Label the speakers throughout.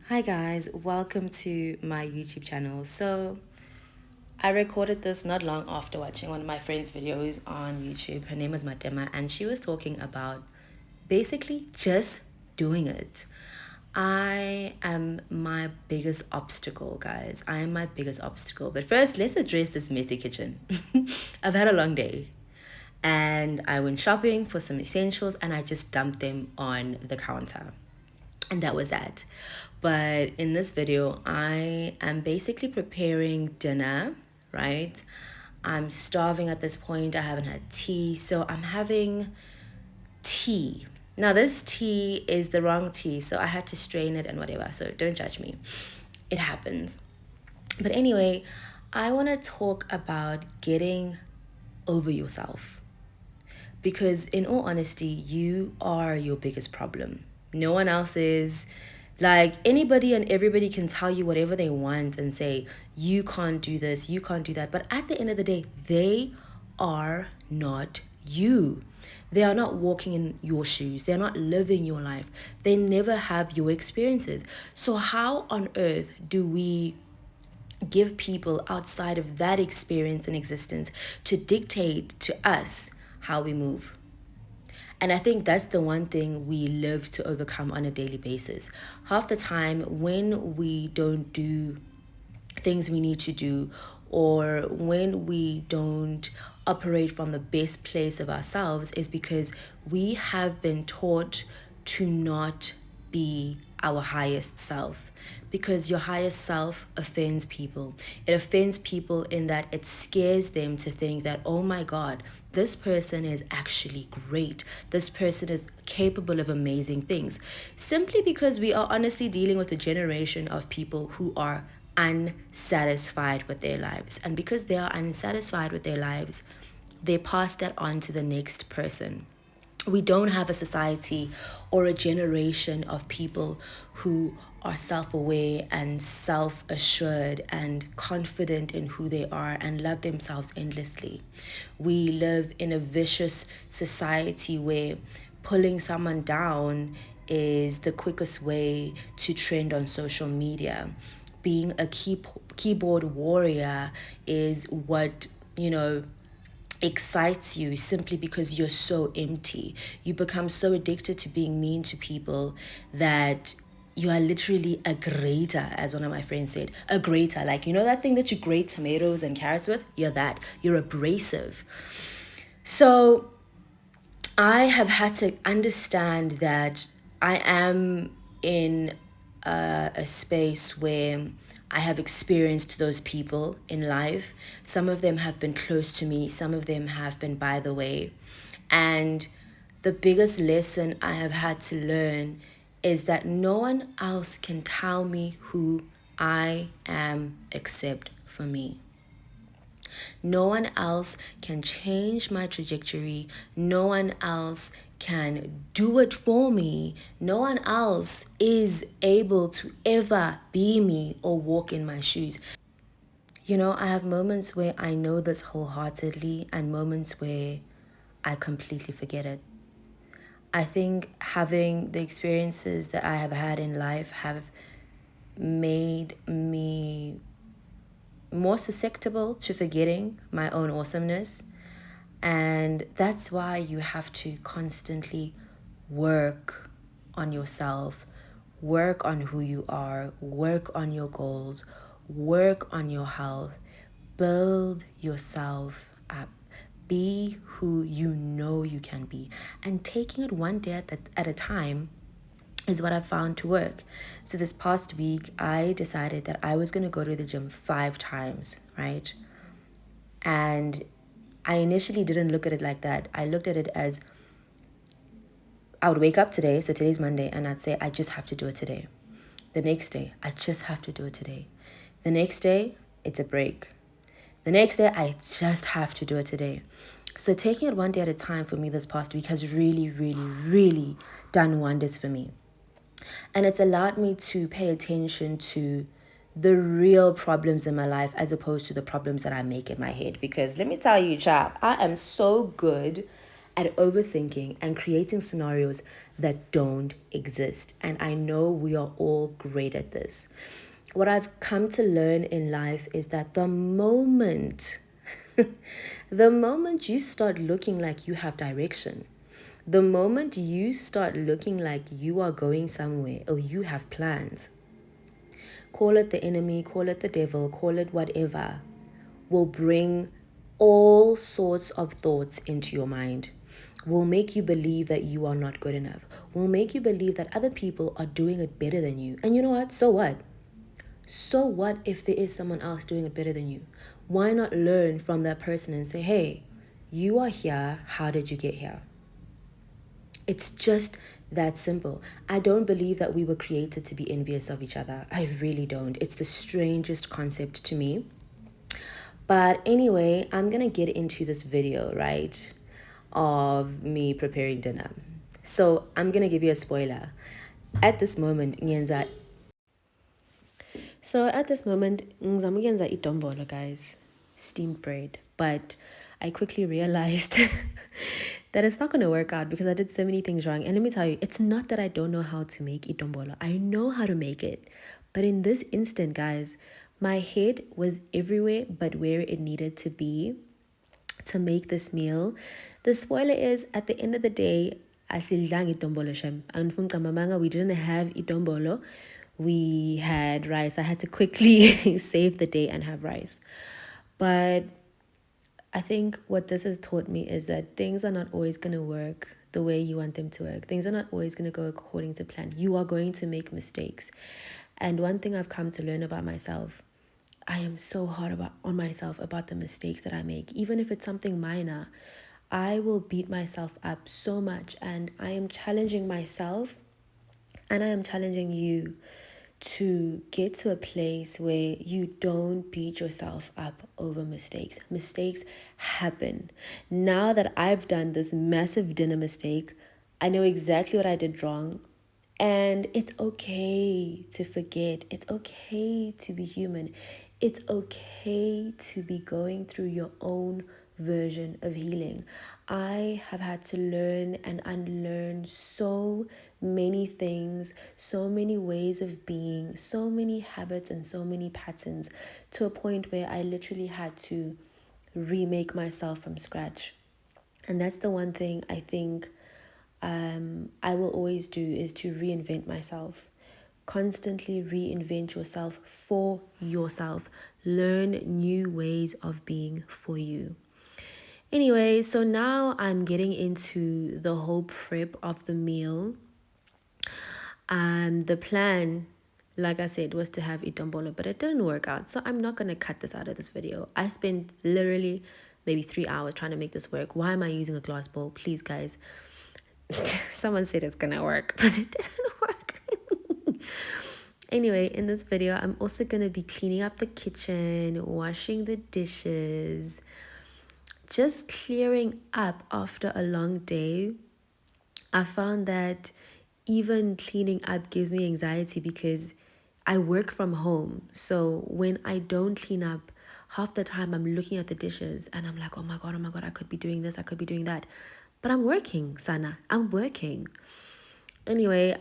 Speaker 1: Hi guys, welcome to my YouTube channel. So I recorded this not long after watching one of my friend's videos on YouTube. Her name was Matema and she was talking about basically just doing it. I am my biggest obstacle, guys. I am my biggest obstacle. But first, let's address this messy kitchen. I've had a long day and I went shopping for some essentials and I just dumped them on the counter. And that was that. But in this video, I am basically preparing dinner, right? I'm starving at this point. I haven't had tea, so I'm having tea. Now, this tea is the wrong tea, so I had to strain it and whatever. So don't judge me. It happens. But anyway, I want to talk about getting over yourself. Because in all honesty, you are your biggest problem. No one else is. Like anybody and everybody can tell you whatever they want and say, you can't do this, you can't do that. But at the end of the day, they are not you. They are not walking in your shoes. They're not living your life. They never have your experiences. So, how on earth do we give people outside of that experience and existence to dictate to us how we move? And I think that's the one thing we live to overcome on a daily basis. Half the time, when we don't do things we need to do, or when we don't operate from the best place of ourselves, is because we have been taught to not be our highest self, because your highest self offends people. It offends people in that it scares them to think that, oh my God, this person is actually great. This person is capable of amazing things. Simply because we are honestly dealing with a generation of people who are unsatisfied with their lives. And because they are unsatisfied with their lives, they pass that on to the next person. We don't have a society or a generation of people who are self-aware and self-assured and confident in who they are and love themselves endlessly. We live in a vicious society where pulling someone down is the quickest way to trend on social media. Being a keyboard warrior is what, excites you simply because you're so empty. You become so addicted to being mean to people that you are literally a grater, as one of my friends said. A grater, like, that thing that you grate tomatoes and carrots with? You're that. You're abrasive. So I have had to understand that I am in a space where I have experienced those people in life. Some of them have been close to me, some of them have been by the way. And the biggest lesson I have had to learn is that no one else can tell me who I am except for me. No one else can change my trajectory. No one else can do it for me. No one else is able to ever be me or walk in my shoes. I have moments where I know this wholeheartedly and moments where I completely forget it. I think having the experiences that I have had in life have made me more susceptible to forgetting my own awesomeness. And that's why you have to constantly work on yourself, work on who you are, work on your goals, work on your health, build yourself up. Be who you know you can be. And taking it one day at a time is what I found to work. So this past week, I decided that I was going to go to the gym 5 times, right? And I initially didn't look at it like that. I looked at it as I would wake up today, so today's Monday, and I'd say, I just have to do it today. The next day, I just have to do it today. The next day, it's a break. The next day, I just have to do it today. So taking it one day at a time for me this past week has really, really, really done wonders for me. And it's allowed me to pay attention to the real problems in my life as opposed to the problems that I make in my head. Because let me tell you, child, I am so good at overthinking and creating scenarios that don't exist. And I know we are all great at this. What I've come to learn in life is that the moment you start looking like you have direction, the moment you start looking like you are going somewhere or you have plans, call it the enemy, call it the devil, call it whatever, will bring all sorts of thoughts into your mind. Will make you believe that you are not good enough. Will make you believe that other people are doing it better than you. And you know what? So what? So what if there is someone else doing it better than you? Why not learn from that person and say, hey, you are here. How did you get here? It's just that simple. I don't believe that we were created to be envious of each other. I really don't. It's the strangest concept to me. But anyway, I'm going to get into this video, right, of me preparing dinner. So I'm going to give you a spoiler. At this moment, ngiyenza ngizamuyenza idombolo, guys, steamed bread. But I quickly realized that it's not going to work out because I did so many things wrong. And let me tell you, it's not that I don't know how to make idombolo. I know how to make it. But in this instant, guys, my head was everywhere but where it needed to be to make this meal. The spoiler is, at the end of the day, asidlangi itombolo shem. And we didn't have itombolo. We had rice. I had to quickly save the day and have rice. But I think what this has taught me is that things are not always going to work the way you want them to work. Things are not always going to go according to plan. You are going to make mistakes. And one thing I've come to learn about myself, I am so hard on myself about the mistakes that I make. Even if it's something minor, I will beat myself up so much. And I am challenging myself and I am challenging you to get to a place where you don't beat yourself up over mistakes. Mistakes happen. Now that I've done this massive dinner mistake, I know exactly what I did wrong. And it's okay to forget. It's okay to be human. It's okay to be going through your own version of healing. I have had to learn and unlearn so many things, so many ways of being, so many habits, and so many patterns to a point where I literally had to remake myself from scratch. And that's the one thing I think I will always do, is to reinvent myself. Constantly reinvent yourself for yourself. Learn new ways of being for you. Anyway, so now I'm getting into the whole prep of the meal. The plan, like I said, was to have itombolo, but it didn't work out. So I'm not going to cut this out of this video. I spent literally maybe 3 hours trying to make this work. Why am I using a glass bowl? Please, guys. Someone said it's gonna work, but it didn't work. Anyway, in this video, I'm also gonna be cleaning up the kitchen, washing the dishes, just clearing up after a long day. I found that even cleaning up gives me anxiety because I work from home. So when I don't clean up, half the time I'm looking at the dishes and I'm like, oh my God, I could be doing this, I could be doing that. But I'm working, Sana. I'm working. Anyway,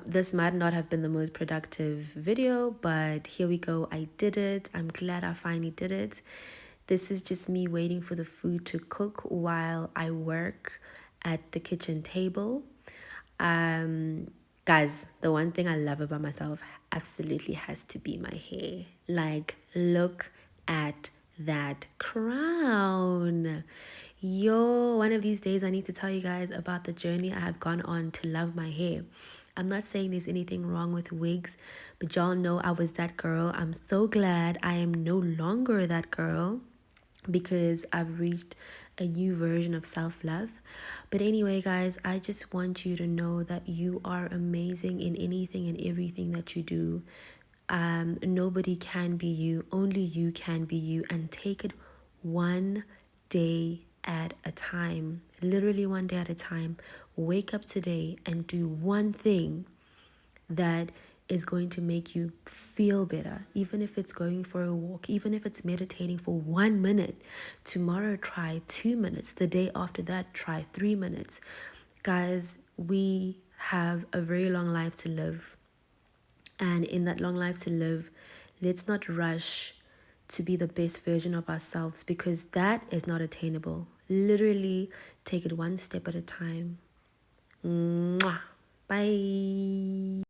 Speaker 1: this might not have been the most productive video, but here we go. I did it. I'm glad I finally did it. This is just me waiting for the food to cook while I work at the kitchen table. Guys, the one thing I love about myself absolutely has to be my hair. Like, look at that crown. Yo, one of these days I need to tell you guys about the journey I have gone on to love my hair. I'm not saying there's anything wrong with wigs, but y'all know I was that girl. I'm so glad I am no longer that girl because I've reached a new version of self-love. But anyway, guys, I just want you to know that you are amazing in anything and everything that you do. Nobody can be you, only you can be you, and take it one day at a time. Literally one day at a time. Wake up today and do one thing that is going to make you feel better. Even if it's going for a walk, even if it's meditating for 1 minute. Tomorrow, try 2 minutes. The day after that, try 3 minutes. Guys, we have a very long life to live. And in that long life to live, let's not rush to be the best version of ourselves, because that is not attainable. Literally, take it one step at a time. Mwah. Bye.